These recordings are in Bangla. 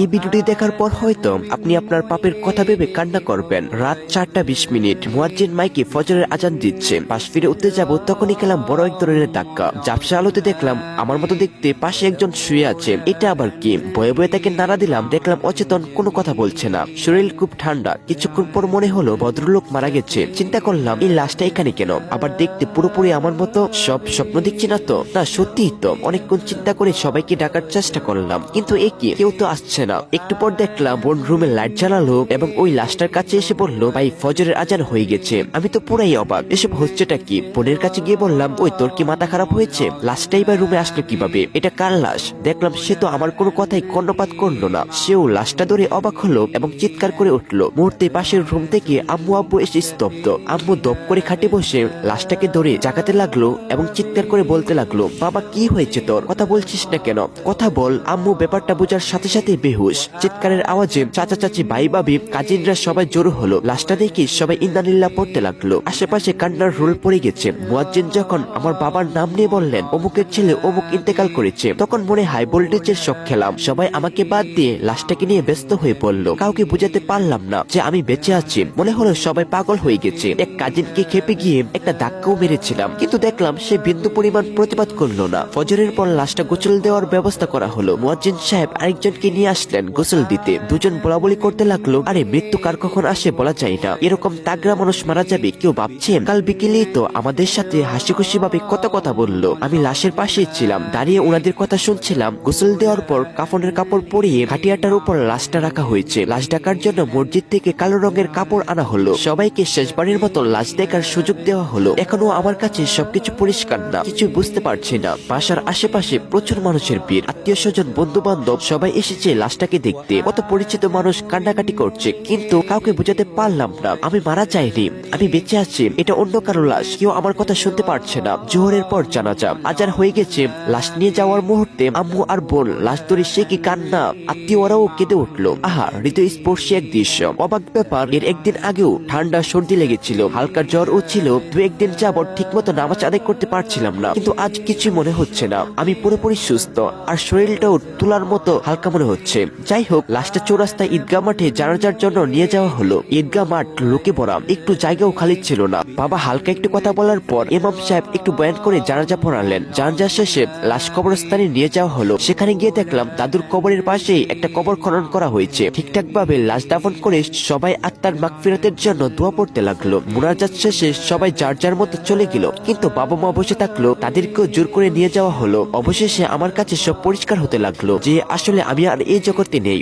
এই ভিডিওটি দেখার পর হয়তো আপনি আপনার পাপের কথা ভেবে কান্না করবেন। রাত 4:20 মুয়াজ্জিন মাইকে ফজরের আজান দিচ্ছে। পাশ ফিরে উঠতে যাব, তখনই খেলাম বড় এক ধরনের ধাক্কা। ঝাপসা আলোতে দেখলাম আমার মতো দেখতে পাশে একজন শুয়ে আছে। এটা আবার কি? ভয়ে ভয়ে তাকে নাড়া দিলাম, দেখলাম অচেতন, কোনো কথা বলছে না। শরীর খুব ঠান্ডা। কিছুক্ষণ পর মনে হলো ভদ্রলোক মারা গেছে। চিন্তা করলাম এই লাশটা এখানে কেন? আবার দেখতে পুরোপুরি আমার মতো। সব স্বপ্ন দেখছি না তো? না, সত্যিই তো। অনেকক্ষণ চিন্তা করে সবাইকে ডাকার চেষ্টা করলাম, কিন্তু কি কেউ তো আসছে না। একটু পর দেখলাম বোন রুমে লাইট জ্বালালো এবং ওই লাশটার কাছে এসে বলল, ভাই ফজরের আজান হয়ে গেছে। আমি তো পুরাই অবাক, এসব হচ্ছেটা কি? বোনের কাছে গিয়ে বললাম, ওই তোর কি মাথা খারাপ হয়েছে? লাশটাই বা রুমে আসলো কিভাবে? এটা কার লাশ? দেখলাম সে তো আমার কোনো কথাই কর্ণপাত করলো না। সেও লাশটা ধরে অবাক হলো এবং চিৎকার করে উঠলো। মুহূর্তে পাশের রুম থেকে আম্মু আব্বু এসে স্তব্ধ। আম্মু দপ করে খাটে বসে লাশটাকে ধরে জাগাতে লাগলো এবং চিৎকার করে বলতে লাগলো, বাবা কি হয়েছে তোর? কথা বলছিস না কেন? কথা বল। আম্মু ব্যাপারটা বোঝার সাথে সাথে বেহুশ। চিৎকারের আওয়াজে চাচা চাচি ভাই ভাবি কাজিনরা সবাই জড়ো হলো। লাশটা দেখে সবাই ইন্নালিল্লাহ পড়তে লাগলো। আশেপাশে কান্নার রোল পড়ে গেছে। মুয়াজ্জিন যখন আমার বাবার নাম নিয়ে বললেন, অমুকের ছেলে অমুক ইন্তেকাল করেছে, তখন মনে হাই ভোল্টেজের শক খেলাম। সবাই আমাকে বাদ দিয়ে লাশটাকে নিয়ে ব্যস্ত হয়ে পড়লো। কাউকে বুঝাতে পারলাম না যে আমি বেঁচে আছি। মনে হলো সবাই পাগল হয়ে গেছে। এক কাজিনকে খেপে গিয়ে একটা ধাক্কাও মেরেছিলাম, কিন্তু দেখলাম সে বিন্দু পরিমাণ প্রতিবাদ করলো না। ফজরের পর লাশটা গোসল দেওয়ার ব্যবস্থা করা হলো। মুয়াজ্জিন সাহেব আরেকজনকে নিয়ে আসলেন গোসল দিতে। দুজন বলাবলি করতে লাগলো, আরে মৃত্যু কার কখন আসে বলা যায় না। এরকম তাগড়া মানুষ মারা যাবে কেউ ভাবছেন? কাল বিকেলেই তো আমাদের সাথে হাসি খুশি ভাবে কত কথা বললো। আমি লাশের পাশে ছিলাম, দাঁড়িয়ে ওনাদের কথা শুনছিলাম। গোসল দেওয়ার পর কাফনের কাপড় পরিয়ে খাটিয়াটার উপর লাশটা রাখা হয়েছে। লাশ ঢাকার জন্য মসজিদ থেকে কালো রঙের কাপড় আনা হলো। সবাইকে শেষবারের মতো লাশ দেখার সুযোগ দেওয়া হলো। এখনো আমার কাছে সবকিছু পরিষ্কার না, কিছু বুঝতে পারছি না। বাসার আশেপাশে প্রচুর মানুষের ভিড়। আত্মীয় স্বজন বন্ধু বান্ধব সবাই এসেছে লাশটাকে দেখতে। কত পরিচিত মানুষ কান্নাকাটি করছে, কিন্তু কাউকে বুঝাতে পারলাম না আমি মারা যাইনি, আমি বেঁচে আছি। এটা অন্য কারো লাশ। কেউ আমার কথা শুনতে পারছে না। জোহরের পর জানাজা। আজান হয়ে গেছে। লাশ নিয়ে যাওয়ার মুহূর্তে আম্মু আর বোন লাশ ধরে সে কি কান্না। আত্মীয় ওরাও কেঁদে উঠলো। আহা, হৃদয় স্পর্শী এক দৃশ্য। অবাক ব্যাপার, এর একদিন আগেও ঠান্ডা সর্দি লেগেছিল, হালকা জ্বর ও ছিল। দু একদিন যাবত ঠিক মতো নামাজ আদায় করতে পারছিলাম না, কিন্তু আজ কিছু মনে হচ্ছে না। আমি পুরোপুরি সুস্থ, আর শরীরটাও তুলার মতো হালকা মনে হচ্ছে। যাই হোক, লাশটা চৌরাস্তায় ঈদগাহ মাঠে জানাজার জন্য নিয়ে যাওয়া হলো। ঈদগাহ মাঠ লোকে ভরা, একটু জায়গাও খালি ছিল না। বাবা হালকা একটু কথা বলার পর ইমাম সাহেব একটু বয়ান করে জানাজা পড়ালেন। জানাজা শেষে লাশ কবরস্থানে নিয়ে যাওয়া হলো। সেখানে গিয়ে দেখলাম দাদুর কবরের পাশেই একটা কবর খনন করা হয়েছে। ঠিকঠাক ভাবে লাশ দাফন করে সবাই আত্মার মাগফিরাতের জন্য দোয়া পড়তে লাগলো। মুনাজাত শেষে সবাই যার যার মতো চলে গেল, কিন্তু বাবা মা বসে থাকলো। তাদেরকেও জোর করে নিয়ে যাওয়া হলো। অবশেষে আমার কাছে সব পরিষ্কার হতে লাগলো যে আসলে আমি আর এই জগতে নেই।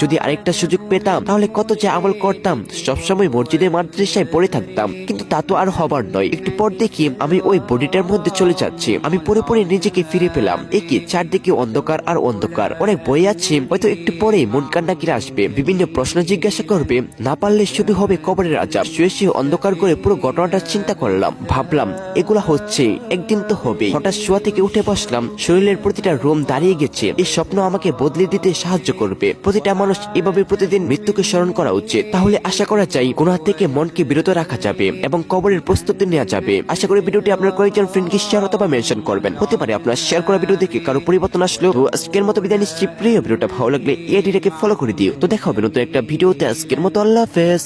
যদি আরেকটা সুযোগ পেতাম তাহলে কত যে আমল করতাম। সবসময় মসজিদে মাদ্রাসায় পড়ে থাকতাম, কিন্তু তা তো আর হবার নয়। একটু পর দেখি আমি ওই বডিটার মধ্যে চলে যাচ্ছি। আমি পুরোপুরি নিজেকে ফিরে পেলাম। কি চারদিকে অন্ধকার আর অন্ধকার। অনেক বই আছে, হয়তো একটু পরেই মন কান্ডাকিরা আসবে, বিভিন্ন প্রশ্ন জিজ্ঞাসা করবে। না পারলে শুধু হবে কবরের আযাব। শুয়ে শুয়ে অন্ধকার করে পুরো ঘটনাটা চিন্তা করলাম। ভাবলাম এগুলা হচ্ছে, একদিন তো হবে। হঠাৎ শোয়া থেকে উঠে বসলাম। শরীরের প্রতিটা রোম দাঁড়িয়ে গেছে। এই স্বপ্ন আমাকে বদলে দিতে সাহায্য করবে। প্রতিটা মানুষ এভাবে প্রতিদিন মৃত্যুকে স্মরণ করা উচিত। তাহলে আশা করা যায় গুনাহ থেকে মনকে বিরত রাখা যাবে এবং কবরের প্রস্তুতি নেওয়া যাবে। আশা করি ভিডিওটি আপনার কয়েকজন ফ্রেন্ডকে শেয়ার অথবা মেনশন করবেন। হতে পারে আপনার শেয়ার করা ভিডিও দেখে কারো পরিবর্তন আসলো। তো আজকের মতো বিদায় নিচ্ছি। প্রিয় ভিডিওটা ভালো লাগলে এটিকে ফলো করে দিও। তো দেখা হবে নতুন একটা ভিডিওতে। আজকের মতো আল্লাহ হাফেজ।